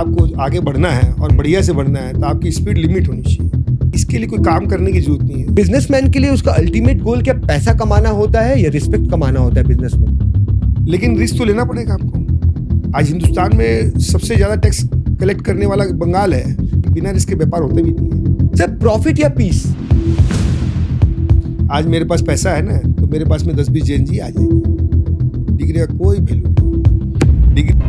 आपको आगे बढ़ना है और बढ़िया से बढ़ना है तो आपकी स्पीड लिमिट होनी चाहिए। इसके लिए कोई काम करने की जरूरत नहीं है। बिजनेसमैन के लिए उसका अल्टीमेट गोल क्या पैसा कमाना होता है या रिस्पेक्ट कमाना होता है बिजनेसमैन? लेकिन रिस्क तो लेना पड़ेगा आपको। आज हिंदुस्तान में सबसे ज्यादा टैक्स कलेक्ट करने वाला बंगाल है। बिना रिस्क के व्यापार होते भी नहीं है। सर प्रॉफिट या पीस? आज मेरे पास पैसा है ना तो मेरे पास में 10-20 जेएनजी आ जाएगी। डिग्री का कोई वैल्यू नहीं। डिग्री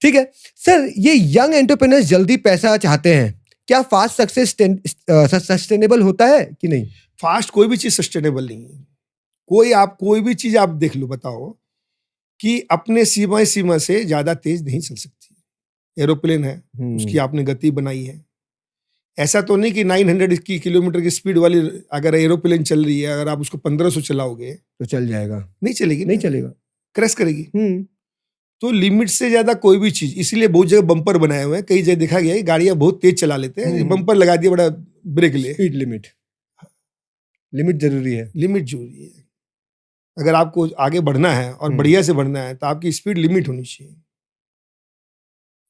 ठीक है सर, ये यंग एंटरप्रेन्योर्स जल्दी पैसा चाहते हैं, क्या फास्ट सक्सेस सस्टेनेबल होता है कि नहीं? फास्ट कोई भी चीज सस्टेनेबल नहीं है। कोई भी चीज आप देख लो, बताओ कि अपने सीमा से ज्यादा तेज नहीं चल सकती। एरोप्लेन है, उसकी आपने गति बनाई है। ऐसा तो नहीं कि 900 किलोमीटर की स्पीड वाली अगर एरोप्लेन चल रही है, अगर आप उसको 1500 चलाओगे तो चल जाएगा? नहीं चलेगी, नहीं चलेगा, क्रैश करेगी। तो लिमिट से ज्यादा कोई भी चीज, इसीलिए बहुत जगह बम्पर बनाए हुए हैं। कई जगह देखा गया है गाड़ियां बहुत तेज चला लेते हैं, बम्पर लगा दिया बड़ा ब्रेक ले। स्पीड लिमिट जरूरी है। लिमिट जरूरी है। अगर आपको आगे बढ़ना है और बढ़िया से बढ़ना है तो आपकी स्पीड लिमिट होनी चाहिए।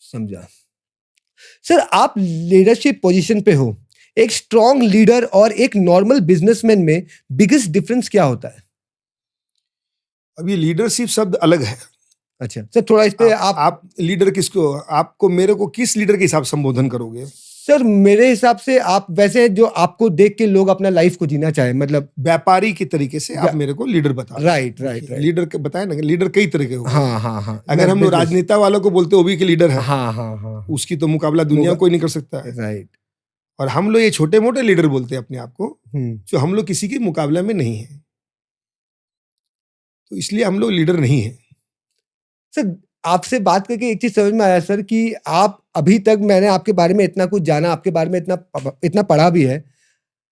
समझा। सर आप लीडरशिप पोजीशन पे हो, एक स्ट्रॉन्ग लीडर और एक नॉर्मल बिजनेसमैन में बिगेस्ट डिफरेंस क्या होता है? अब ये लीडरशिप शब्द अलग है। अच्छा सर, थोड़ा इस पे आप लीडर किसको, आपको मेरे को किस लीडर के हिसाब से संबोधन करोगे? सर मेरे हिसाब से आप वैसे जो आपको देख के लोग अपना लाइफ को जीना चाहे, मतलब व्यापारी के तरीके से आप मेरे को लीडर बता। राइट। लीडर बताए ना, लीडर कई तरह के हो। हाँ। अगर हम लोग राजनेता वालों को बोलते वो भी के लीडर है। हाँ। उसकी तो मुकाबला दुनिया कोई नहीं कर सकता है। राइट। और हम लोग ये छोटे मोटे लीडर बोलते हैं अपने आप को, जो हम लोग किसी के मुकाबला में नहीं है, तो इसलिए हम लोग लीडर नहीं है। सर आपसे बात करके एक चीज समझ में आया सर कि आप अभी तक, मैंने आपके बारे में इतना कुछ जाना, आपके बारे में इतना पढ़ा भी है,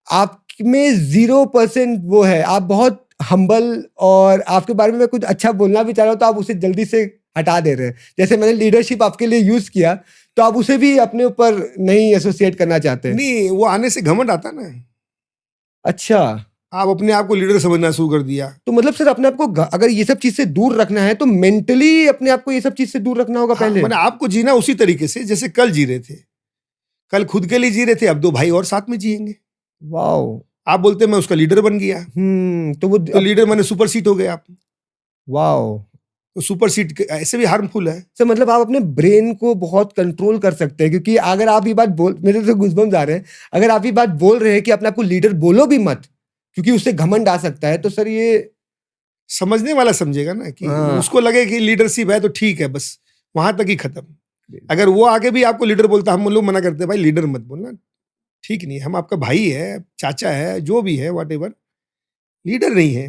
आप में 0% वो है, आप बहुत हम्बल, और आपके बारे में मैं कुछ अच्छा बोलना भी चाह रहा हूँ तो आप उसे जल्दी से हटा दे रहे हैं। जैसे मैंने लीडरशिप आपके लिए यूज किया तो आप उसे भी अपने ऊपर नहीं एसोसिएट करना चाहते? नहीं, वो आने से घमंड आता ना। अच्छा, आप अपने आप को लीडर समझना शुरू कर दिया। तो मतलब सर अपने आप को अगर ये सब चीज से दूर रखना है तो मेंटली अपने आप को ये सब चीज से दूर रखना होगा। पहले मैंने आपको जीना उसी तरीके से जैसे कल जी रहे थे। कल खुद के लिए जी रहे थे, अब 2 भाई और साथ में जिएंगे। वाओ। आप बोलते मैं उसका लीडर बन गया, तो लीडर माने सुपर सीट हो गए आप। वाओ। तो सुपर सीट ऐसे भी हार्मफुल है। सर मतलब आप अपने ब्रेन को बहुत कंट्रोल कर सकते हैं, क्योंकि अगर आप ये बात मेरे से गूज़बम्स आ रहे हैं, अगर आप ये बात बोल रहे हैं कि अपने आप को लीडर बोलो भी मत क्योंकि उससे घमंड आ सकता है, तो सर ये समझने वाला समझेगा ना कि उसको लगे कि लीडरशिप है तो ठीक है, बस वहां तक ही खत्म। अगर वो आगे भी आपको लीडर बोलता, हम लोग मना करते हैं भाई लीडर मत बोलना, ठीक नहीं, हम आपका भाई है, चाचा है, जो भी है, व्हाटएवर, लीडर नहीं है।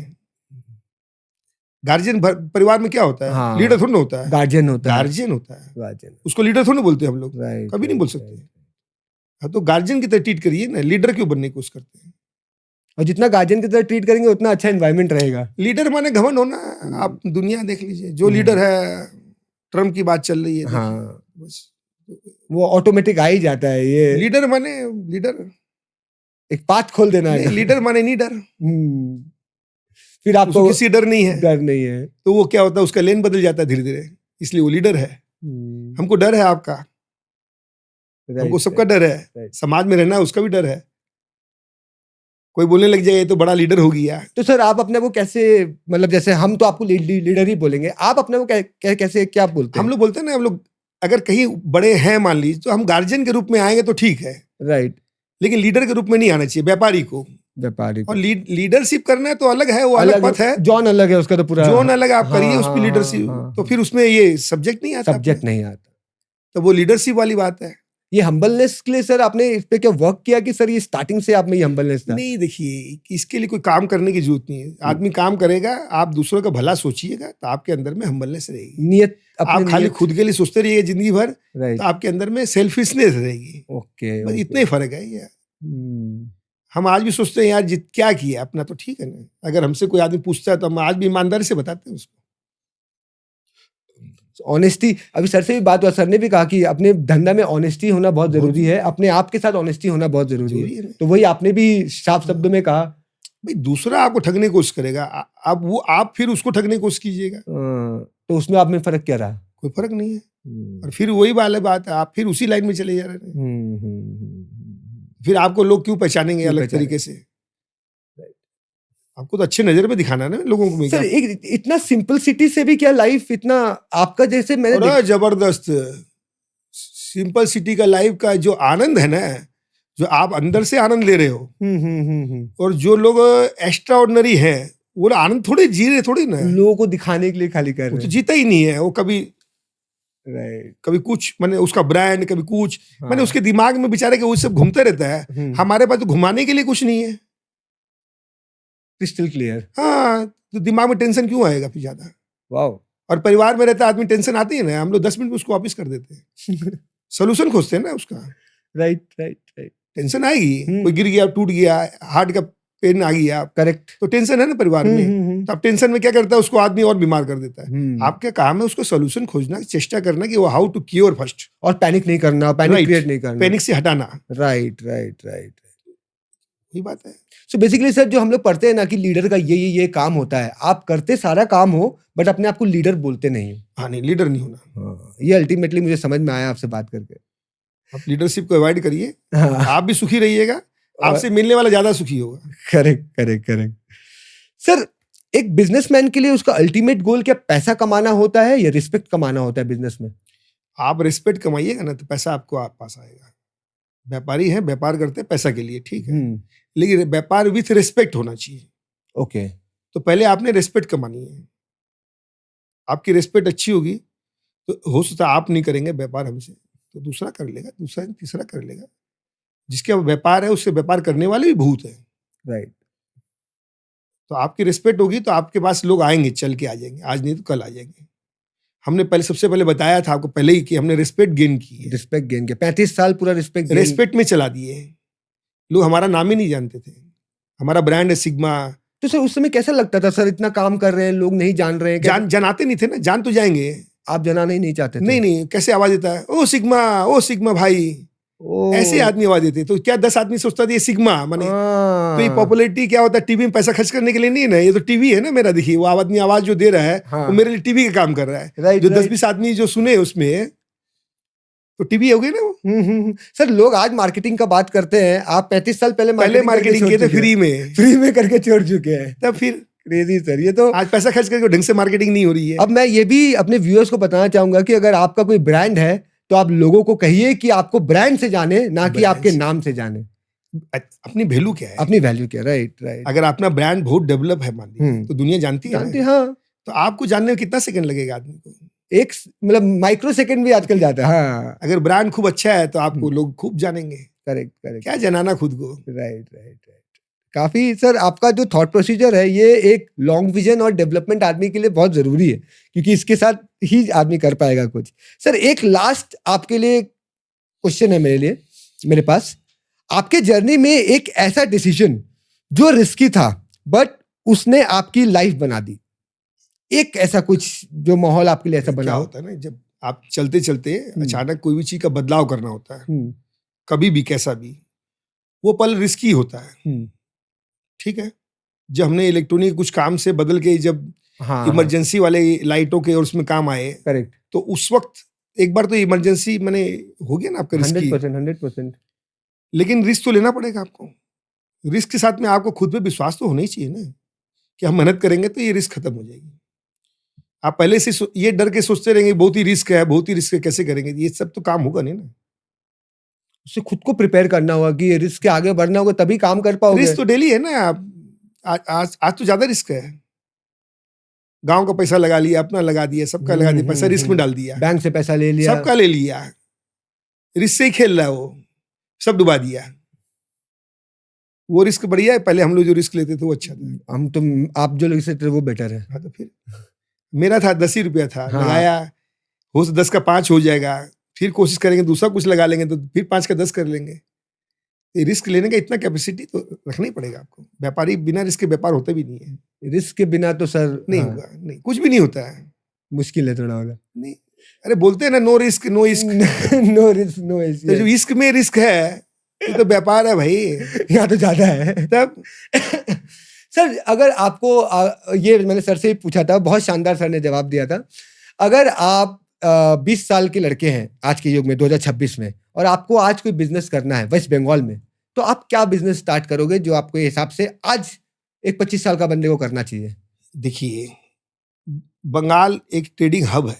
गार्जियन परिवार में क्या होता है? हाँ, लीडर थोड़ा होता है, गार्जियन होता है। उसको लीडर थोड़ा बोलते हैं हम लोग, कभी नहीं बोल सकते। हाँ, तो गार्जियन की तरह ट्रीट करिए ना, लीडर क्यों बनने की कोशिश करते हैं? और जितना गार्जियन की तरह ट्रीट करेंगे उतना अच्छा एनवायरनमेंट रहेगा। लीडर माने घमंड होना। आप दुनिया देख लीजिए, जो लीडर है, ट्रम्प की बात चल रही है, हाँ, बस वो ऑटोमेटिक आ ही जाता है। ये लीडर माने लीडर, एक पाथ खोल देना है। लीडर माने नहीं डर। फिर आपको किसी डर नहीं है, तो वो क्या होता है, उसका लेन बदल जाता है धीरे धीरे, इसलिए वो लीडर है। हमको डर है आपका, हमको सबका डर है, समाज में रहना उसका भी डर है। कोई बोलने लग जाए तो बड़ा लीडर हो गया। तो सर आप अपने को कैसे, मतलब जैसे हम तो आपको लीडर ही बोलेंगे, आप अपने को कैसे क्या बोलते हैं? हम लोग बोलते हैं ना, हम लोग अगर कहीं बड़े हैं मान लीजिए, तो हम गार्जियन के रूप में आएंगे तो ठीक है, राइट, लेकिन लीडर के रूप में नहीं आना चाहिए। व्यापारी को और लीडरशिप करना है तो अलग है, वो अलग पथ है। जॉन अलग है उसका, तो पूरा जॉन अलग आप करिए उस पर लीडरशिप, तो फिर उसमें ये सब्जेक्ट नहीं आता, तो वो लीडरशिप वाली बात है। ये हम्बलनेस के लिए सर आपने इस पे क्या वर्क किया कि सर ये स्टार्टिंग से आप में ये हम्बलनेस था? नहीं, देखिए इसके लिए कोई काम करने की जरूरत नहीं है। आदमी काम करेगा, आप दूसरों का भला सोचिएगा तो आपके अंदर में हम्बलनेस रहेगी। नियत, आप खाली खुद के लिए सोचते रहिएगा जिंदगी भर, तो आपके अंदर में सेल्फिशनेस रहेगी। ओके, इतना ही फर्क है यार। हम आज भी सोचते हैं यार क्या किया अपना, तो ठीक है ना। अगर हमसे कोई आदमी पूछता है तो हम आज भी ईमानदारी से बताते हैं उसको। ऑनेस्टी, अभी सर से भी बात हुआ, सर ने भी कहा कि अपने धंधा में ऑनेस्टी होना बहुत जरूरी है, अपने आप के साथ ऑनेस्टी होना बहुत जरूरी है। तो वही आपने भी साफ शब्दों में कहा भाई दूसरा आपको ठगने की कोशिश करेगा, आप फिर उसको ठगने की कोशिश कीजिएगा, तो उसमें आप में फर्क क्या रहा? कोई फर्क नहीं है। और फिर वही वाली बात है, आप फिर उसी लाइन में चले जा रहे हैं। फिर आपको लोग क्यों पहचानेंगे अलग तरीके से? आपको तो अच्छे नजर में दिखाना है ना लोगों को। सर एक इतना सिंपल सिटी से भी क्या लाइफ इतना आपका जैसे मैंने जबरदस्त सिंपल सिटी का लाइफ का जो आनंद है ना, जो आप अंदर से आनंद ले रहे हो, और जो लोग एक्स्ट्रा ऑर्डिनरी है वो आनंद थोड़े जी रहे, थोड़ी ना लोगों को दिखाने के लिए खाली कर रहे हैं। तो जीता ही नहीं है वो कभी। राइट। कभी कुछ मैंने उसका ब्रांड, कभी कुछ मैंने उसके दिमाग में बेचारे के वो सब घूमते रहता है। हमारे पास तो घुमाने के लिए कुछ नहीं है। Crystal clear. हाँ, तो दिमाग में टेंशन क्यों आएगा फिर ज्यादा? वाओ। और परिवार में रहता आदमी टेंशन आती है ना, हम लोग 10 मिनट में उसको वापस कर देते हैं। सोल्यूशन खोजते हैं ना उसका। Right right right. टेंशन आएगी, कोई गिर गया, टूट गया, हार्ट का पेन आ गया, करेक्ट, तो टेंशन है ना परिवार में। तो अब टेंशन में क्या करता है, उसको आदमी और बीमार कर देता है। आपका काम है उसको सोल्यूशन खोजना, चेष्टा करना कि वो हाउ टू क्योर फर्स्ट, और पैनिक नहीं करना, पैनिक क्रिएट नहीं करना, पैनिक से हटाना। राइट राइट राइट, वही बात है। सो बेसिकली सर जो हम लोग पढ़ते हैं ना कि लीडर का ये काम होता है, आप करते सारा काम हो बट अपने आप को लीडर बोलते नहीं हो। हाँ, नहीं, लीडर नहीं होना। हाँ, ये अल्टीमेटली मुझे समझ में आया आपसे बात करके। आप लीडरशिप को अवॉइड करिए। हाँ। आप भी सुखी रहिएगा, आपसे मिलने वाला ज्यादा सुखी होगा। Correct correct correct. सर एक बिजनेसमैन के लिए उसका अल्टीमेट गोल क्या पैसा कमाना होता है या रिस्पेक्ट कमाना होता है बिजनेस में? आप रिस्पेक्ट कमाइएगा ना तो पैसा आपको आप पास आएगा। व्यापारी हैं, व्यापार करते हैं पैसा के लिए, ठीक है, लेकिन व्यापार विथ रिस्पेक्ट होना चाहिए। ओके। तो पहले आपने रिस्पेक्ट कमानी है। आपकी रिस्पेक्ट अच्छी होगी तो हो सकता है आप नहीं करेंगे व्यापार हमसे, तो दूसरा कर लेगा, दूसरा तीसरा कर लेगा। जिसके व्यापार है उससे व्यापार करने वाले भी बहुत है। राइट। तो आपकी रिस्पेक्ट होगी तो आपके पास लोग आएंगे, चल के आ जाएंगे, आज नहीं तो कल आ जाएंगे। हमने पहले सबसे पहले बताया था आपको पहले ही कि हमने रिस्पेक्ट गेन की है। रिस्पेक्ट गेन किया, 35 साल पूरा रिस्पेक्ट में चला दिए। लोग हमारा नाम ही नहीं जानते थे। हमारा ब्रांड है सिग्मा। तो सर उस समय कैसा लगता था सर, इतना काम कर रहे हैं लोग नहीं जान रहे हैं? जनाते नहीं थे ना, जान तो जाएंगे। आप जनाना ही नहीं चाहते थे? नहीं, कैसे आवाज देता है, ओ सिग्मा भाई, ऐसे आदमी आवाज देते। तो क्या 10 आदमी सोचता था ये सिग्मा माने। तो ये पॉपुलैरिटी क्या होता है, टीवी में पैसा खर्च करने के लिए नहीं है ना, ये तो टीवी है ना मेरा। देखिए वो आदमी आवाज जो दे रहा है वो मेरे लिए टीवी का काम कर रहा है। जो 10-20 आदमी जो सुने उसमें तो टीवी हो गए ना वो। सर लोग आज मार्केटिंग का बात करते हैं, आप 35 साल पहले मार्केटिंग किए थे, फ्री में करके छोड़ चुके हैं। तब फिर क्रेजी सर, ये तो आज पैसा खर्च करके ढंग से मार्केटिंग नहीं हो रही है। अब मैं ये भी अपने व्यूअर्स को बताना चाहूंगा कि अगर आपका कोई ब्रांड है तो आप लोगों को कहिए कि आपको ब्रांड से जाने, ना कि आपके नाम से जाने। अपनी वैल्यू क्या है, अपनी वैल्यू क्या। Right right. अगर अपना ब्रांड बहुत डेवलप है मान लीजिए तो दुनिया जानती है। हाँ, तो आपको जानने में कितना सेकंड लगेगा आदमी को? एक मतलब माइक्रो सेकंड भी आजकल जाता है। हाँ, अगर ब्रांड खूब अच्छा है तो आपको लोग खूब जानेंगे। Correct correct. क्या जनाना खुद को। Right right right. काफी सर आपका जो थॉट प्रोसीजर है ये एक लॉन्ग विजन और डेवलपमेंट आदमी के लिए बहुत जरूरी है, क्योंकि इसके साथ ही आदमी कर पाएगा कुछ। सर एक लास्ट आपके लिए क्वेश्चन है मेरे पास। आपके जर्नी में एक ऐसा डिसीजन जो रिस्की था बट उसने आपकी लाइफ बना दी, एक ऐसा कुछ जो माहौल आपके लिए ऐसा बना होता है ना, जब आप चलते चलते अचानक कोई भी चीज का बदलाव करना होता है, कभी भी कैसा भी, वो पल रिस्की होता है। ठीक है, जब हमने इलेक्ट्रॉनिक कुछ काम से बदल के जब इमरजेंसी वाले लाइटों के और उसमें काम आए, करेक्ट, तो उस वक्त एक बार तो इमरजेंसी मैंने हो गया ना आपका, 100%। लेकिन रिस्क तो लेना पड़ेगा आपको। रिस्क के साथ में आपको खुद पे विश्वास तो होना ही चाहिए ना कि हम मेहनत करेंगे तो ये रिस्क खत्म हो जाएगी। आप पहले से ये डर के सोचते रहेंगे बहुत ही रिस्क है, कैसे करेंगे, ये सब तो काम होगा नहीं ना। उससे खुद को प्रिपेयर करना होगा कि ये रिस्क के आगे बढ़ना होगा तभी काम कर पाओगे। रिस्क तो डेली है ना। आप आज तो ज्यादा रिस्क है। गांव का पैसा लगा लिया, अपना लगा दिया, सबका लगा दिया, पैसा रिस्क में डाल दिया, बैंक से पैसा ले लिया, सबका ले लिया, रिस्क से ही खेल रहा है वो, सब डुबा दिया। वो रिस्क बढ़िया है, पहले हम लोग जो रिस्क लेते थे वो अच्छा था। आप जो लेते थे वो बेटर है। हाँ, तो फिर मेरा था 10 ही रुपया था, लगाया, हो 10 का 5 हो जाएगा, फिर कोशिश करेंगे दूसरा कुछ लगा लेंगे तो फिर 5 का 10 कर लेंगे। रिस्क लेने का इतना कैपेसिटी तो रखना ही पड़ेगा आपको। व्यापारी बिना रिस्क के व्यापार होते भी नहीं है। रिस्क के बिना तो सर नहीं होगा, नहीं, कुछ भी नहीं होता है, मुश्किल है थोड़ा होगा। नहीं, अरे बोलते हैं ना नो रिस्क नो इश्क। नो रिस्क नो इश्क। जो इश्क में रिस्क है ये तो व्यापार है भाई, यहाँ तो ज्यादा है। तब सर अगर आपको ये मैंने सर से ही पूछा था, बहुत शानदार सर ने जवाब दिया था। अगर आप 20 साल के लड़के हैं आज के युग में 2026 में, और आपको आज कोई बिजनेस करना है वेस्ट बंगाल में, तो आप क्या बिजनेस स्टार्ट करोगे जो आपके हिसाब से आज एक 25 साल का बंदे को करना चाहिए? देखिए, बंगाल एक ट्रेडिंग हब है,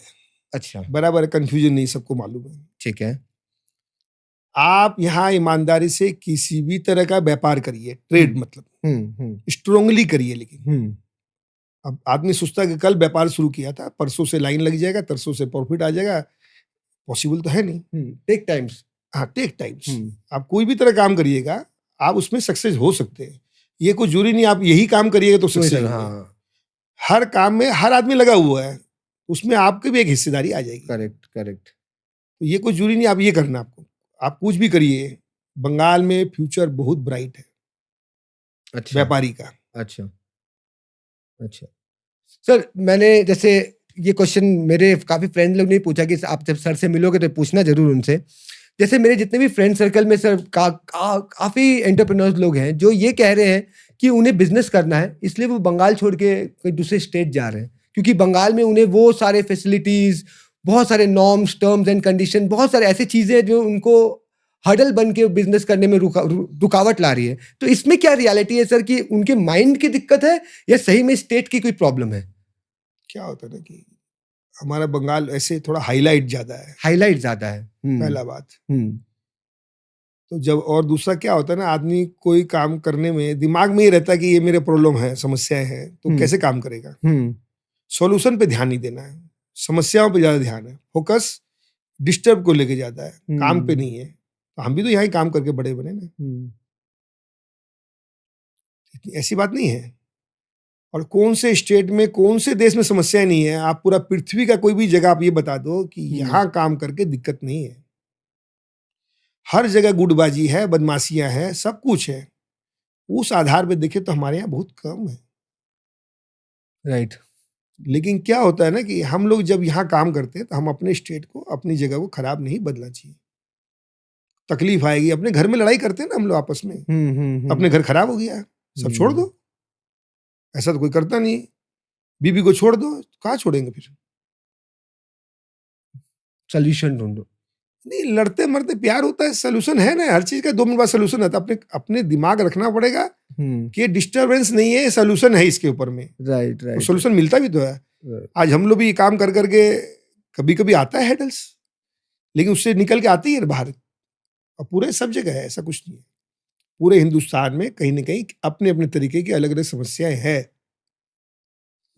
अच्छा, बराबर, कंफ्यूजन नहीं, सबको मालूम है। ठीक है। आप यहाँ ईमानदारी से किसी भी तरह का व्यापार करिए, ट्रेड मतलब हम्म स्ट्रांगली करिए। लेकिन हम्म अब आदमी सोचता है कि कल व्यापार शुरू किया था, परसों से लाइन लग जाएगा, तरसों से प्रॉफिट आ जाएगा, पॉसिबल तो है नहीं। Take times. हाँ, टेक टाइम्स। आप कोई भी तरह काम करिएगा, आप उसमें सक्सेस हो सकते हैं। ये कोई जरूरी नहीं आप यही काम करिएगा तो सक्सेस। हाँ, हर काम में हर आदमी लगा हुआ है, उसमें आपकी भी एक हिस्सेदारी आ जाएगी। Correct correct. तो ये कोई जरूरी नहीं आप ये करना, आपको आप कुछ भी करिए, बंगाल में फ्यूचर बहुत ब्राइट है। अच्छा, व्यापारी का। अच्छा अच्छा। सर मैंने जैसे ये क्वेश्चन मेरे काफी फ्रेंड लोग ने पूछा कि आप जब सर से मिलोगे तो पूछना जरूर उनसे। जैसे मेरे जितने भी फ्रेंड सर्कल में सर काफी एंटरप्रेन्योर्स लोग हैं जो ये कह रहे हैं कि उन्हें बिजनेस करना है, इसलिए वो बंगाल छोड़ के कोई दूसरे स्टेट जा रहे हैं, क्योंकि बंगाल में उन्हें वो सारे फैसिलिटीज, बहुत सारे नॉर्म्स, टर्म्स एंड कंडीशन, बहुत सारे ऐसी चीजें जो उनको हर्डल बन के बिजनेस करने में रुकावट ला रही है। तो इसमें क्या रियलिटी है सर, कि उनके माइंड की दिक्कत है या सही में स्टेट की कोई प्रॉब्लम है? क्या होता है ना कि हमारा बंगाल ऐसे थोड़ा हाईलाइट ज्यादा है। हाईलाइट ज्यादा है, पहला बात। तो जब, और दूसरा क्या होता है ना, आदमी कोई काम करने में दिमाग में ही रहता है कि ये मेरे प्रॉब्लम है, समस्याएं हैं, तो कैसे काम करेगा। सॉल्यूशन पे ध्यान नहीं देना है, समस्याओं पे ज्यादा ध्यान है, फोकस डिस्टर्ब को लेके ज्यादा है, काम पे नहीं है। तो हम भी तो यहाँ ही काम करके बड़े बने ना, ऐसी बात नहीं है। और कौन से स्टेट में, कौन से देश में समस्याएं नहीं है? आप पूरा पृथ्वी का कोई भी जगह आप ये बता दो कि यहाँ काम करके दिक्कत नहीं है। हर जगह गुटबाजी है, बदमाशियां है, सब कुछ है। उस आधार पे देखे तो हमारे यहाँ बहुत कम है। राइट। लेकिन क्या होता है ना कि हम लोग जब यहाँ काम करते हैं तो हम अपने स्टेट को, अपनी जगह को खराब नहीं बदलना चाहिए। तकलीफ आएगी, अपने घर में लड़ाई करते हैं ना हम लोग आपस में, अपने घर खराब हो गया, सब छोड़ दो। ऐसा तो कोई करता नहीं। बीबी को छोड़ दो, कहाँ छोड़ेंगे फिर? सोल्यूशन ढूंढो। नहीं, लड़ते मरते प्यार होता है, सोल्यूशन है ना, हर चीज का 2 मिनट बाद सोल्यूशन आता है। अपने अपने दिमाग रखना पड़ेगा कि ये डिस्टर्बेंस नहीं है, सोल्यूशन है इसके ऊपर में। Right right. सोल्यूशन मिलता भी तो है। आज हम लोग भी काम कर करके कभी कभी आता है हेडल्स, लेकिन उससे निकल के आती है बाहर। और पूरे सब जगह है, ऐसा कुछ नहीं है। पूरे हिंदुस्तान में कहीं ना कहीं अपने अपने तरीके की अलग अलग समस्याएं हैं।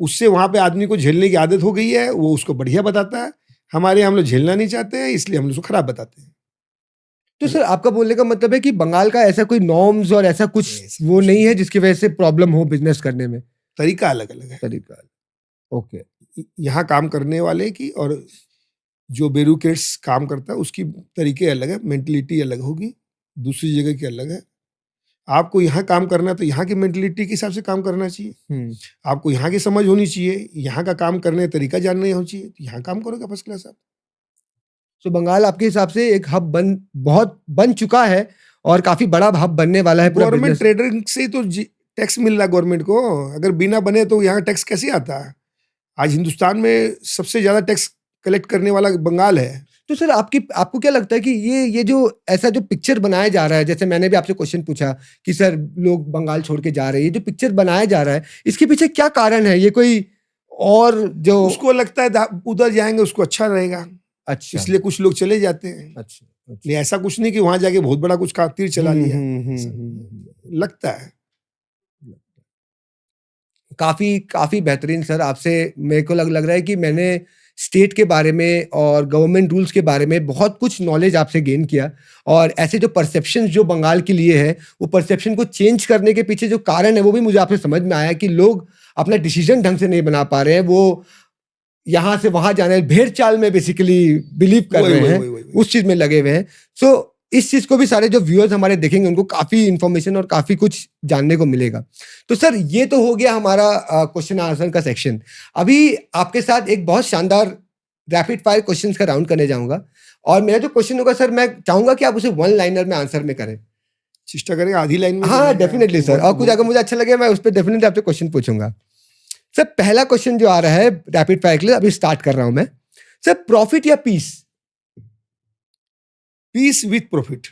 उससे वहां पे आदमी को झेलने की आदत हो गई है, वो उसको बढ़िया बताता है। हमारे हम लोग झेलना नहीं चाहते हैं, इसलिए हम लोग उसको खराब बताते हैं। तो सर आपका बोलने का मतलब है कि बंगाल का ऐसा कोई नॉर्म्स और ऐसा कुछ वो नहीं है जिसकी वजह से प्रॉब्लम हो बिजनेस करने में? तरीका अलग अलग है। तरीका, ओके। यहाँ काम करने वाले की और जो ब्यूरोक्रेट्स काम करता है उसकी तरीके अलग है, मेंटलिटी अलग होगी, दूसरी जगह की अलग है। आपको यहाँ काम करना है तो यहाँ की मेंटलिटी के हिसाब से काम करना चाहिए। आपको यहाँ की समझ होनी चाहिए, यहाँ का काम करने का तरीका जानना होना चाहिए, तो यहाँ काम करोगे फर्स्ट क्लास आप। तो बंगाल आपके हिसाब से एक हब बहुत बन चुका है और काफी बड़ा हब बनने वाला है। गवर्नमेंट ट्रेडिंग से तो टैक्स मिल रहा है गवर्नमेंट को। अगर बिना बने तो यहाँ टैक्स कैसे आता है? आज हिंदुस्तान में सबसे ज्यादा टैक्स कलेक्ट करने वाला बंगाल है। तो सर आपको क्या लगता है कि ये जो ऐसा जो पिक्चर बनाया जा रहा है, जैसे मैंने भी आपसे क्वेश्चन पूछा कि सर लोग बंगाल छोड़ के जा रहे हैं, ये जो पिक्चर बनाया जा रहा है इसके पीछे क्या कारण है? ये कोई और जो उसको लगता है उधर जाएंगे उसको अच्छा रहेगा, अच्छा, इसलिए कुछ लोग चले जाते हैं। अच्छा। ऐसा कुछ नहीं कि वहां जाके बहुत बड़ा कुछ तीर चला लिया। लगता है। काफी बेहतरीन सर। आपसे मेरे को लग रहा है कि मैंने स्टेट के बारे में और गवर्नमेंट रूल्स के बारे में बहुत कुछ नॉलेज आपसे गेन किया, और ऐसे जो परसेप्शन जो बंगाल के लिए है वो परसेप्शन को चेंज करने के पीछे जो कारण है वो भी मुझे आपसे समझ में आया कि लोग अपना डिसीजन ढंग से नहीं बना पा रहे हैं, वो यहाँ से वहां जाने भेड़ चाल में बेसिकली बिलीव कर रहे हैं, उस चीज में लगे हुए हैं। सो इस चीज को भी सारे जो व्यूअर्स हमारे देखेंगे उनको काफी इंफॉर्मेशन और काफी कुछ जानने को मिलेगा। तो सर ये तो हो गया हमारा क्वेश्चन आंसर का सेक्शन। अभी आपके साथ एक बहुत शानदार रैपिड फायर क्वेश्चंस का राउंड करने जाऊंगा, और मेरा जो क्वेश्चन होगा सर मैं चाहूंगा कि आप उसे 1 लाइनर में आंसर में करें। चेष्टा करेंगे आधी लाइन में। हाँ डेफिनेटली सर, और कुछ अगर मुझे अच्छा लगे मैं उस पर डेफिनेटली आपसे क्वेश्चन पूछूंगा। सर पहला क्वेश्चन जो आ रहा है रैपिड फायर के लिए, अभी स्टार्ट कर रहा हूं मैं। सर प्रॉफिट या peace? Peace with profit.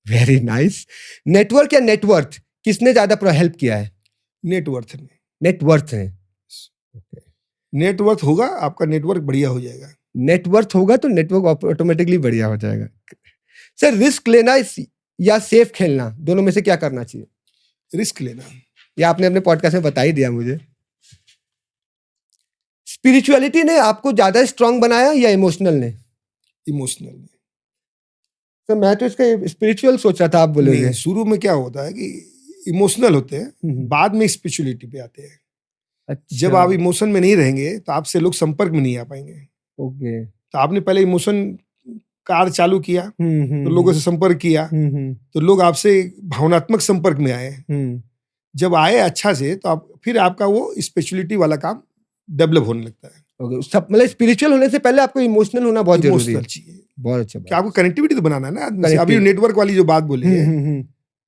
Very nice. Network या नेटवर्थ, किसने ज्यादा हेल्प किया है? नेटवर्थ ने। नेटवर्थ है। नेटवर्थ होगा, आपका नेटवर्क बढ़िया हो जाएगा। नेटवर्थ होगा तो नेटवर्क ऑटोमेटिकली बढ़िया हो जाएगा। सर रिस्क लेना या सेफ खेलना, दोनों में से क्या करना चाहिए? रिस्क लेना। ये आपने अपने पॉडकास्ट में बता ही दिया मुझे। स्पिरिचुअलिटी ने आपको ज्यादा स्ट्रांग बनाया या इमोशनल ने? इमोशनल ने। तो मैं तो इसका स्पिरिचुअल सोच रहा था, आप बोलोगे। शुरू में क्या होता है कि इमोशनल होते हैं, बाद में स्पिरिचुअलिटी पे आते हैं। अच्छा। जब आप इमोशन में नहीं रहेंगे तो आपसे लोग संपर्क में नहीं आ पाएंगे। ओके। तो आपने पहले इमोशन कार चालू किया, तो लोगों से संपर्क किया, तो लोग आपसे भावनात्मक संपर्क में आए। जब आए अच्छा से, तो आप फिर आपका वो स्पिरिचुअलिटी वाला काम डेवलप होने लगता है। सब मतलब स्पिरिचुअल होने से पहले आपको इमोशनल होना बहुत जरूरी है। इमोशनल चाहिए। बहुत अच्छा कि आपको कनेक्टिविटी तो बनाना है ना आदमी से। अभी नेटवर्क वाली जो बात बोली है,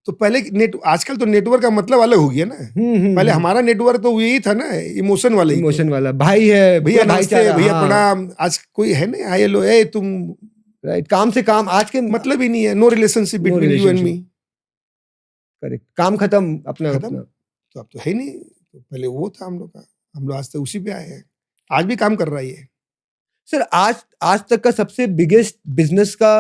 तो पहले आजकल तो नेटवर्क का मतलब अलग हो गया ना। पहले हमारा नेटवर्क तो यही था ना, इमोशन वाला। इमोशन वाला भाई है, भैया नमस्ते, भैया प्रणाम। आज कोई है ना, हाय हेलो, ए तुम, राइट। काम से काम आज के मतलब ही नहीं है। No relationship between you and me. Correct. काम खत्म, अपना खत्म। तो अब तो है नहीं। तो पहले वो था हम लोग का, हम लोग आज तक उसी पे आए हैं। आज भी काम कर रहा है। सर आज तक का सबसे बिगेस्ट बिजनेस का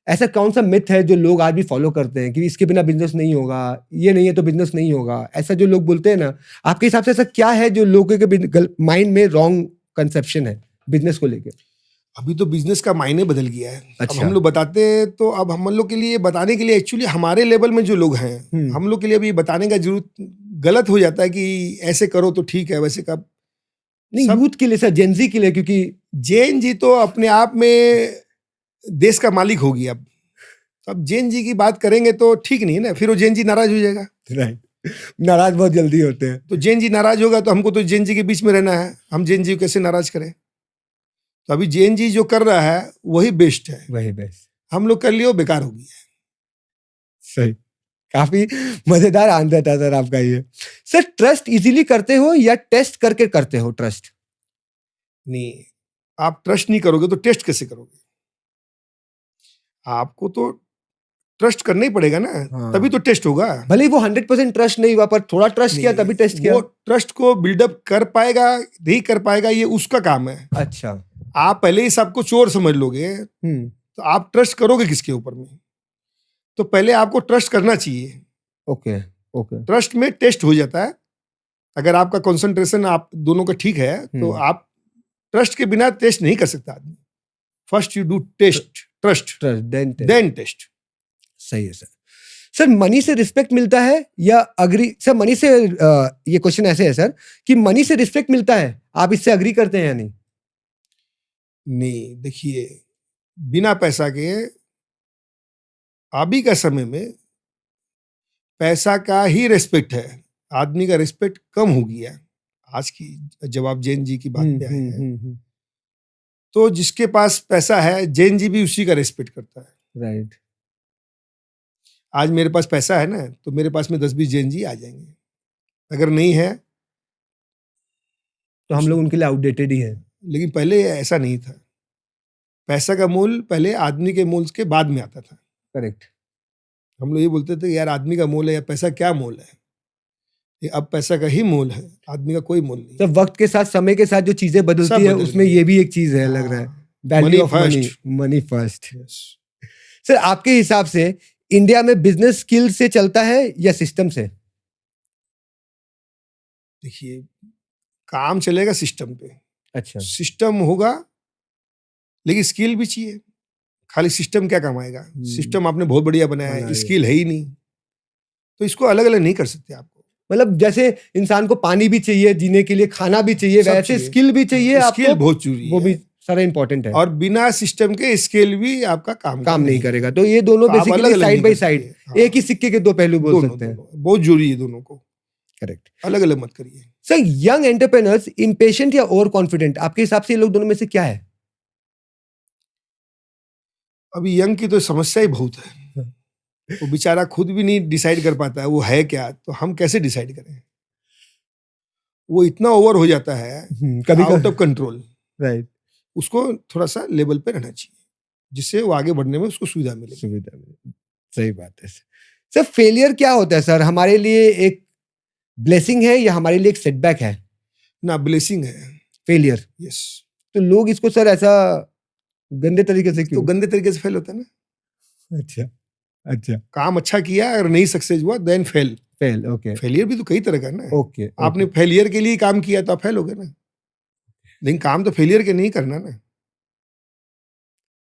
ऐसा कौन सा मिथ है जो लोग आज भी फॉलो करते हैं कि इसके बिना बिजनेस नहीं होगा, ये नहीं है तो बिजनेस नहीं होगा, ऐसा जो लोग बोलते हैं ना, आपके हिसाब से ऐसा क्या है जो लोगों के माइंड में रॉन्ग कंसेप्शन है बिजनेस को लेकर? अभी तो बिजनेस का मायने बदल गया है। अच्छा। अब हम लोग बताते हैं तो अब हम लोग के लिए बताने के लिए एक्चुअली हमारे लेवल में जो लोग हैं, हम लोग के लिए अभी बताने का जरूरत गलत हो जाता है कि ऐसे करो तो ठीक है, वैसे का नहीं। यूथ के लिए सर, जेनजी के लिए, क्योंकि जेन जी तो अपने आप में देश का मालिक हो गया। अब जेन जी की बात करेंगे तो ठीक नहीं है ना, फिर वो जेन जी नाराज हो जाएगा। राइट। नाराज बहुत जल्दी होते हैं। तो जेन जी नाराज होगा तो हमको तो जेन जी के बीच में रहना है। हम जेन जी को कैसे नाराज करें? तो अभी जेन जी जो कर रहा है वही बेस्ट है। वही बेस्ट। हम लोग कर लिए, बेकार हो गया। सही। काफी मजेदार आंसर था सर आपका ये। सर ट्रस्ट इजीली करते हो या टेस्ट करके करते हो ट्रस्ट? नहीं, आप ट्रस्ट नहीं करोगे तो टेस्ट कैसे करोगे? आपको तो ट्रस्ट करना ही पड़ेगा ना। हाँ। तभी तो टेस्ट होगा। भले वो 100% ट्रस्ट नहीं हुआ, पर थोड़ा ट्रस्ट किया तभी टेस्ट किया। वो ट्रस्ट को बिल्डअप कर पाएगा नहीं कर पाएगा, ये उसका काम है। अच्छा। आप पहले ही सबको चोर समझ लोगे तो आप ट्रस्ट करोगे किसके ऊपर में? तो पहले आपको ट्रस्ट करना चाहिए। Okay okay. ट्रस्ट में टेस्ट हो जाता है। अगर आपका कंसंट्रेशन आप दोनों का ठीक है तो आप ट्रस्ट के बिना टेस्ट नहीं कर सकता आदमी। First you do test, trust, then test. सही है सर। सर मनी से रिस्पेक्ट मिलता है या अग्री? सर मनी से ये क्वेश्चन ऐसे है सर कि मनी से रिस्पेक्ट मिलता है, आप इससे अग्री करते हैं या नहीं? नहीं, देखिए बिना पैसा के अभी का समय में पैसा का ही रिस्पेक्ट है। आदमी का रिस्पेक्ट कम हो गया आज की। जब आप जैन जी की बात पे आए हैं तो जिसके पास पैसा है जैन जी भी उसी का रिस्पेक्ट करता है। राइट। आज मेरे पास पैसा है ना, तो मेरे पास में 10-20 जैन जी आ जाएंगे। अगर नहीं है तो हम लोग उनके लिए आउटडेटेड ही है। लेकिन पहले ऐसा नहीं था। पैसा का मोल पहले आदमी के मोल के बाद में आता था। करेक्ट। हम लोग ये बोलते थे यार आदमी का मोल है या पैसा क्या मोल है। ये अब पैसा का ही मोल है, आदमी का कोई मोल नहीं। तो वक्त के साथ, समय के साथ जो चीजें बदलती है उसमें ये भी एक चीज है, लग रहा है। Value of money, money first. Sir आपके हिसाब से इंडिया में बिजनेस स्किल से चलता है या सिस्टम से? देखिए काम चलेगा सिस्टम पे। अच्छा। सिस्टम होगा लेकिन स्किल भी चाहिए। खाली सिस्टम क्या कमाएगा? सिस्टम आपने बहुत बढ़िया बनाया है, स्किल है ही नहीं, तो इसको अलग अलग नहीं कर सकते आपको। मतलब जैसे इंसान को पानी भी चाहिए जीने के लिए, खाना भी चाहिए, वैसे स्किल भी चाहिए आपको। स्किल बहुत जरूरी है, वो भी सारा इंपॉर्टेंट है। और बिना सिस्टम के स्किल भी आपका काम नहीं करेगा। तो ये दोनों बेसिकली साइड बाय साइड, एक ही सिक्के के दो पहलू बोल सकते हैं। बहुत जरूरी है दोनों को। करेक्ट। अलग अलग मत करिए। सर यंग एंटरप्रेन्योर्स इंपेशेंट या ओवर कॉन्फिडेंट, आपके हिसाब से ये लोग दोनों में से क्या है? अभी यंग की तो समस्या ही बहुत है। वो बेचारा खुद भी नहीं डिसाइड कर पाता है वो है क्या, तो हम कैसे डिसाइड करें? वो इतना ओवर हो जाता है, कभी आउट ऑफ कंट्रोल। राइट, उसको थोड़ा सा लेवल पे रहना चाहिए, जिससे वो आगे बढ़ने में उसको सुविधा मिले। सुविधा मिले। सही बात है सर। फेलियर क्या होता है सर? हमारे लिए एक ब्लेसिंग है या हमारे लिए एक सेटबैक है? ना, ब्लेसिंग है। Failure, yes. तो लोग इसको सर ऐसा गंदे तरीके से तो क्यों? गंदे तरीके से फेल होता है ना। अच्छा, अच्छा, काम अच्छा किया अगर नहीं सक्सेस हुआ then fail. Fail, okay, failure भी तो कई तरह का है ना। ओके, आपने फेलियर के लिए काम किया तो आप फेल हो गए ना, लेकिन काम तो फेलियर के नहीं करना ना।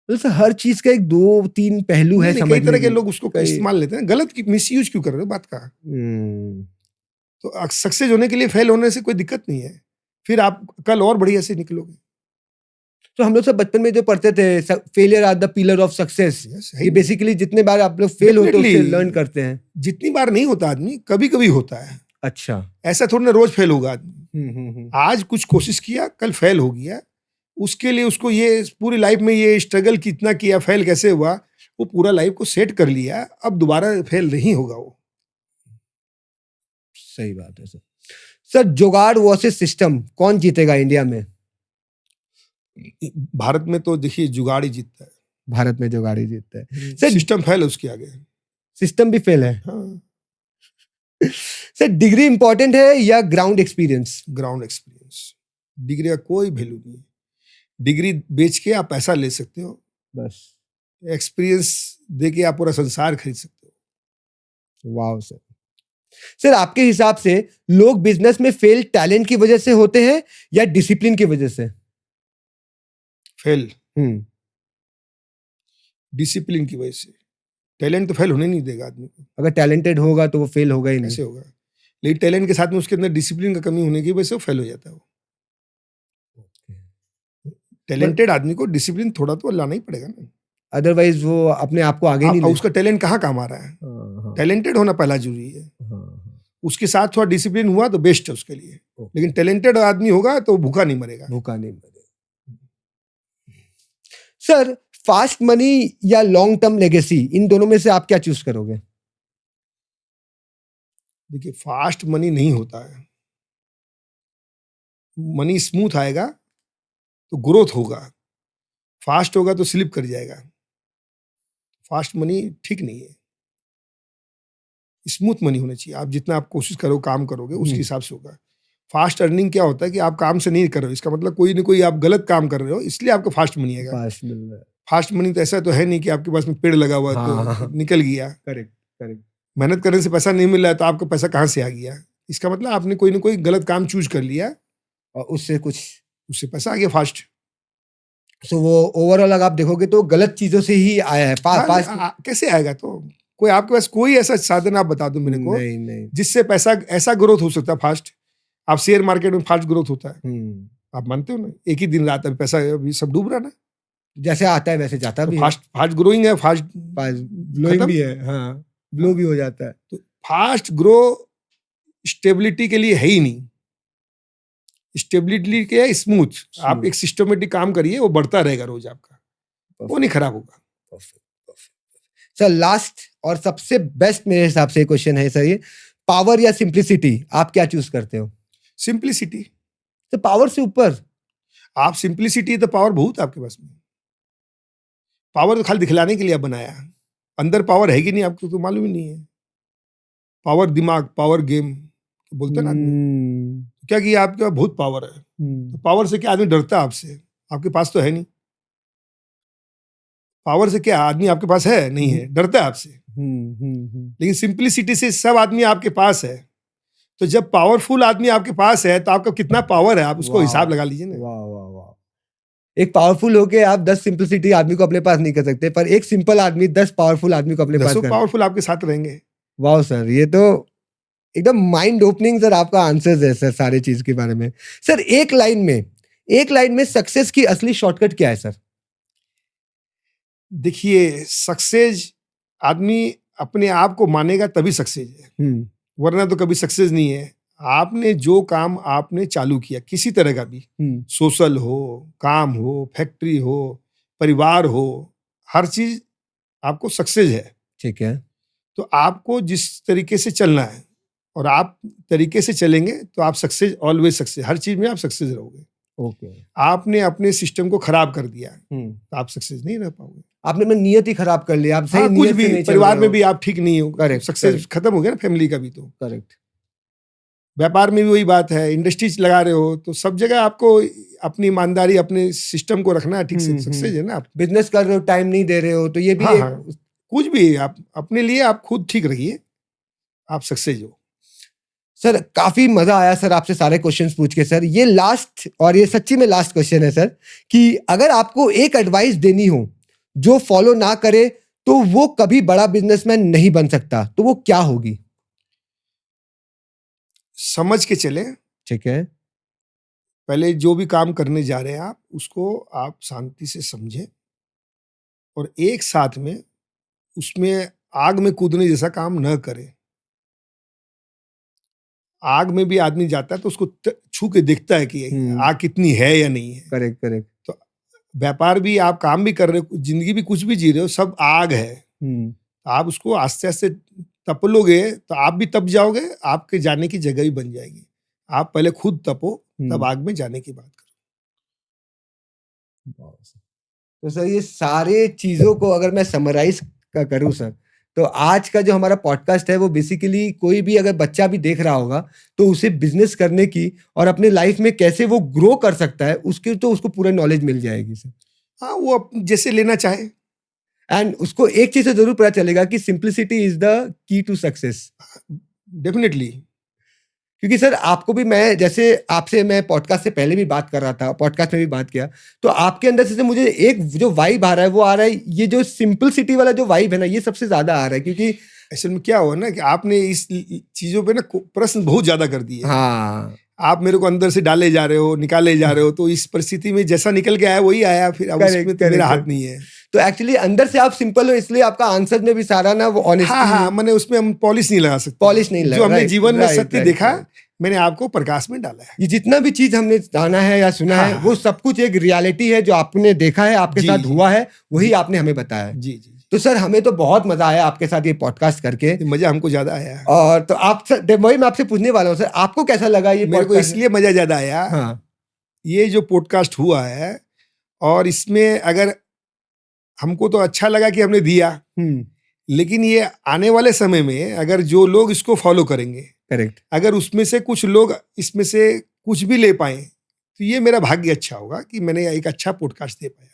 तो सर हर चीज का एक दो तीन पहलू है नहीं, कई समझने तरह के की। लोग उसको इस्तेमाल लेते हैं, गलत मिस यूज क्यों कर रहे हो बात का। तो सक्सेस होने के लिए फेल होने से कोई दिक्कत नहीं है, फिर आप कल और बढ़िया से निकलोगे। तो हम लोग सब बचपन में जो पढ़ते थे, failure are the pillar of success, Yes, ये बेसिकली जितने बार आप लोग फेल होते हो उससे Definitely. लर्न करते हैं। जितनी बार नहीं होता आदमी, कभी कभी होता है। अच्छा, ऐसा थोड़ा ना रोज फेल होगा आदमी। आज कुछ कोशिश किया, कल फेल हो गया, उसके लिए उसको ये पूरी लाइफ में ये स्ट्रगल कितना किया, फेल कैसे हुआ, वो पूरा लाइफ को सेट कर लिया, अब दोबारा फेल नहीं होगा वो। सही बात है सर। सर जुगाड़ वर्सेस सिस्टम, कौन जीतेगा इंडिया में? भारत में तो देखिए जुगाड़ ही जीतता है। भारत में जुगाड़ ही जीतता है सर। सिस्टम फेल है उसके आगे। सिस्टम भी फेल है। हाँ, सर डिग्री इंपॉर्टेंट है या ground experience? Ground experience. Degree का कोई वैल्यू नहीं है। डिग्री बेच के आप पैसा ले सकते हो, बस। एक्सपीरियंस दे के आप पूरा संसार खरीद सकते हो। वाह सर। सर आपके हिसाब से लोग बिजनेस में फेल टैलेंट की वजह से होते हैं या डिसिप्लिन की वजह से? फेल डिसिप्लिन की वजह से। टैलेंट तो फेल होने नहीं देगा आदमी को। अगर टैलेंटेड होगा तो वो फेल होगा ही नहीं। कैसे होगा? लेकिन टैलेंट के साथ में उसके अंदर डिसिप्लिन का कमी होने की वजह से वो फेल हो जाता है। वो टैलेंटेड आदमी को डिसिप्लिन थोड़ा तो लाना ही पड़ेगा ना, अदरवाइज वो अपने आप को आगे नहीं ले। उसका टैलेंट कहाँ काम आ रहा है। टैलेंटेड होना पहला जरूरी है, उसके साथ थोड़ा डिसिप्लिन हुआ तो बेस्ट है उसके लिए। लेकिन टैलेंटेड आदमी होगा तो भूखा नहीं मरेगा। भूखा नहीं मरेगा। सर फास्ट मनी या लॉन्ग टर्म लेगेसी, इन दोनों में से आप क्या चूज करोगे? देखिए, फास्ट मनी नहीं होता है। मनी स्मूथ आएगा तो ग्रोथ होगा, फास्ट होगा तो स्लिप कर जाएगा। फास्ट मनी ठीक नहीं है, स्मूथ मनी होना चाहिए। आप जितना आप कोशिश करो, काम करोगे, उसके हिसाब से होगा। फास्ट अर्निंग क्या होता है कि आप काम से नहीं कर रहे हो, इसका मतलब कोई ना कोई आप गलत काम कर रहे हो, इसलिए आपको फास्ट मनी आएगा। फास्ट मिल रहा है। फास्ट मनी तो ऐसा तो है नहीं कि आपके पास में पेड़ लगा हुआ है तो निकल गया। Correct, correct. मेहनत करने से पैसा नहीं मिल रहा है तो आपको पैसा कहाँ से आ गया? इसका मतलब आपने कोई ना कोई गलत काम चूज कर लिया और उससे पैसा आ गया फास्ट। सो वो ओवरऑल अगर आप देखोगे तो गलत चीजों से ही आया है। फास्ट कैसे आएगा? तो कोई आपके पास कोई ऐसा साधन आप बता दो मेरे को नहीं। जिससे पैसा ऐसा ग्रोथ हो सकता है फास्ट। आप शेयर मार्केट में फास्ट ग्रोथ होता है, आप मानते हो ना? एक ही दिन रात अभी पैसा अभी सब डूब रहा ना, जैसे आता है वैसे जाता भी है। फास्ट ग्रोइंग है, फास्ट ब्लोइंग भी है। हाँ, ब्लो भी हो जाता है। तो फास्ट ग्रो स्टेबिलिटी के लिए है ही नहीं। स्टेबिलिटी के स्मूथ, आप एक सिस्टमेटिक काम करिए, वो बढ़ता रहेगा रोज आपका, वो नहीं खराब होगा। सर लास्ट और सबसे बेस्ट मेरे हिसाब से क्वेश्चन है सर, ये पावर या सिंप्लिसिटी, आप क्या चूज करते हो? सिंप्लिसिटी। तो पावर से ऊपर आप सिंप्लिसिटी तो पावर बहुत आपके पास में। पावर तो खाली दिखलाने के लिए आप बनाया, अंदर पावर है कि नहीं आपको तो मालूम ही नहीं है। पावर दिमाग, पावर गेम बोलते ना आदमी। क्या किया? आपके पास बहुत पावर है, तो पावर से क्या आदमी डरता है आपसे? आपके पास तो है नहीं। पावर से क्या आदमी आपके पास है? नहीं है, डरता है आपसे। लेकिन सिंप्लिसिटी से सब आदमी आपके पास है। तो जब पावरफुल आदमी आपके पास है तो आपका कितना पावर है, आप उसको हिसाब लगा लीजिए ना। वाह वाह वाह। एक पावरफुल होके आप 10 सिंप्लिसिटी आदमी को अपने पास नहीं कर सकते, पर एक सिंपल आदमी 10 पावरफुल आदमी को अपने पास कर। पावरफुल आपके साथ रहेंगे। वाह सर, ये तो एकदम माइंड ओपनिंग सर आपका आंसर्स है सर सारे चीज के बारे में। सर एक लाइन में सक्सेस की असली शॉर्टकट क्या है सर? देखिए, सक्सेस आदमी अपने आप को मानेगा तभी सक्सेस है, वरना तो कभी सक्सेस नहीं है। आपने जो काम आपने चालू किया, किसी तरह का भी, सोशल हो, काम हो, फैक्ट्री हो, परिवार हो, हर चीज आपको सक्सेस है। ठीक है। तो आपको जिस तरीके से चलना है और आप तरीके से चलेंगे तो आप सक्सेस, ऑलवेज सक्सेस, हर चीज में आप सक्सेस रहोगे। ओके। आपने अपने सिस्टम को खराब कर दिया तो आप सक्सेस नहीं रह पाओगे। आपने अपनी नियत ही खराब कर लिया, आप सही हाँ, कुछ नियत से भी नहीं चल परिवार रहे में हो। भी आप ठीक नहीं हो, Correct, सक्सेस correct. खत्म हो गया ना फैमिली का भी। तो करेक्ट। व्यापार में भी वही बात है, इंडस्ट्रीज लगा रहे हो तो सब जगह आपको अपनी ईमानदारी, अपने सिस्टम को रखना है ठीक से, सक्सेस है ना आप। बिजनेस कर रहे हो, टाइम नहीं दे रहे हो, तो ये भी हाँ, एक हाँ, कुछ भी आप अपने लिए आप खुद ठीक रहिए, आप सक्सेस हो। सर काफी मजा आया सर आपसे सारे क्वेश्चंस पूछ के सर। ये लास्ट, और ये सच्ची में लास्ट क्वेश्चन है सर, कि अगर आपको एक एडवाइस देनी हो जो फॉलो ना करे तो वो कभी बड़ा बिजनेसमैन नहीं बन सकता, तो वो क्या होगी? समझ के चले, ठीक है। पहले जो भी काम करने जा रहे हैं आप उसको आप शांति से समझें और एक साथ में उसमें आग में कूदने जैसा काम न करें। आग में भी आदमी जाता है तो उसको छू के देखता है कि आग कितनी है या नहीं है। Correct correct. तो व्यापार भी, आप काम भी कर रहे हो, जिंदगी भी कुछ भी जी रहे हो, सब आग है। आप उसको आस्ते आस्ते तपलोगे तो आप भी तप जाओगे, आपके जाने की जगह भी बन जाएगी। आप पहले खुद तपो, तब आग में जाने की बात करो। तो सर ये सारे चीजों को अगर मैं समराइज करूं सर, तो आज का जो हमारा पॉडकास्ट है वो बेसिकली कोई भी अगर बच्चा भी देख रहा होगा तो उसे बिजनेस करने की और अपने लाइफ में कैसे वो ग्रो कर सकता है उसकी तो उसको पूरा नॉलेज मिल जाएगी सर। हाँ, वो जैसे लेना चाहे। एंड उसको एक चीज से जरूर पता चलेगा कि simplicity is the key to success. Definitely. क्योंकि सर आपको भी, मैं जैसे आपसे मैं पॉडकास्ट से पहले भी बात कर रहा था, पॉडकास्ट में भी बात किया, तो आपके अंदर से मुझे एक जो वाइब आ रहा है वो आ रहा है, ये जो सिंपलिसिटी वाला जो वाइब है ना, ये सबसे ज्यादा आ रहा है। क्योंकि असल में क्या हुआ ना कि आपने इस चीजों पे ना प्रश्न बहुत ज्यादा कर दिए। हाँ, आप मेरे को अंदर से डाले जा रहे हो, निकाले जा रहे हो, तो इस परिस्थिति में जैसा निकल के आया वही आया, फिर अब उसमें तो मेरा हाथ नहीं है। तो एक्चुअली अंदर से आप सिंपल हो, इसलिए आपका आंसर में भी सारा ना वो ऑनेस्टी। हाँ, मैंने उसमें हम पॉलिश नहीं लगा सकते, पॉलिश नहीं लगा। जो हमने जीवन में सत्य देखा, मैंने आपको प्रकाश में डाला है। ये जितना भी चीज हमने जाना है या सुना है, वो सब कुछ एक रियलिटी है जो आपने देखा है, आपके साथ हुआ है, वही आपने हमें बताया है। जी जी। तो सर हमें तो बहुत मजा आया आपके साथ ये पॉडकास्ट करके। मजा हमको ज्यादा आया। और तो आप सर, वही मैं आपसे पूछने वाला हूँ सर, आपको कैसा लगा ये? मेरे को इसलिए मजा ज्यादा आया, हाँ, ये जो पॉडकास्ट हुआ है, और इसमें अगर हमको तो अच्छा लगा कि हमने दिया, लेकिन ये आने वाले समय में अगर जो लोग इसको फॉलो करेंगे, करेक्ट, अगर उसमें से कुछ लोग इसमें से कुछ भी ले पाए तो ये मेरा भाग्य अच्छा होगा कि मैंने एक अच्छा पॉडकास्ट दे पाया।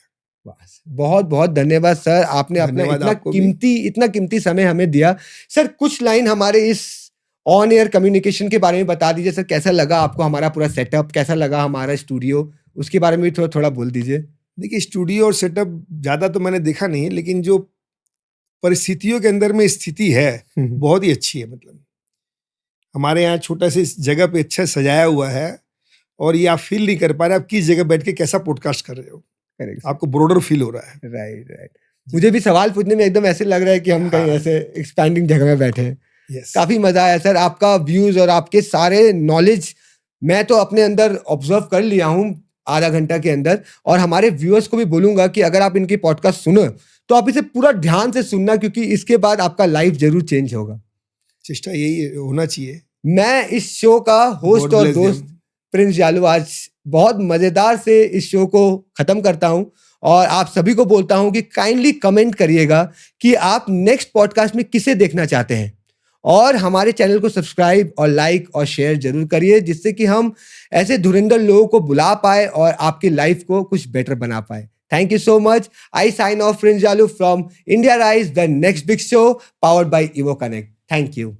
बहुत बहुत धन्यवाद सर, आपने अपना इतना कीमती समय हमें दिया। सर कुछ लाइन हमारे इस ऑन एयर कम्युनिकेशन के बारे में बता दीजिए सर, कैसा लगा आपको हमारा पूरा सेटअप, कैसा लगा हमारा स्टूडियो, उसके बारे में भी थोड़ा बोल दीजिए। देखिए, स्टूडियो और सेटअप ज्यादा तो मैंने देखा नहीं, लेकिन जो परिस्थितियों के अंदर में स्थिति है बहुत ही अच्छी है। मतलब हमारे यहाँ छोटा सी जगह पे अच्छा सजाया हुआ है, और ये आप फील नहीं कर पा रहे आप किस जगह बैठ के कैसा पॉडकास्ट कर रहे हो। करेक्ट, आपको ब्रॉडर फील हो रहा है। राइट। मुझे भी सवाल पूछने में एकदम ऐसे लग रहा है कि हम कहीं ऐसे एक्सपैंडिंग जगह में बैठे हैं। काफी मजा आया सर, आपका व्यूज और आपके सारे नॉलेज मैं तो अपने अंदर ऑब्जर्व कर लिया हूँ आधा घंटा के अंदर, और हमारे व्यूअर्स को भी बोलूंगा कि अगर आप इनकी पॉडकास्ट सुनो तो आप इसे पूरा ध्यान से सुनना, क्योंकि इसके बाद आपका लाइफ जरूर चेंज होगा। चेष्टा यही होना चाहिए। मैं इस शो का होस्ट और दोस्त प्रिंस जालू आज बहुत मजेदार से इस शो को खत्म करता हूं, और आप सभी को बोलता हूं कि काइंडली कमेंट करिएगा कि आप नेक्स्ट पॉडकास्ट में किसे देखना चाहते हैं, और हमारे चैनल को सब्सक्राइब और लाइक और शेयर जरूर करिए, जिससे कि हम ऐसे धुरंधर लोगों को बुला पाए और आपकी लाइफ को कुछ बेटर बना पाए। Thank you so much. I sign off, Prince Jalu from India Rise, the next big show powered by Evo Connect. Thank you.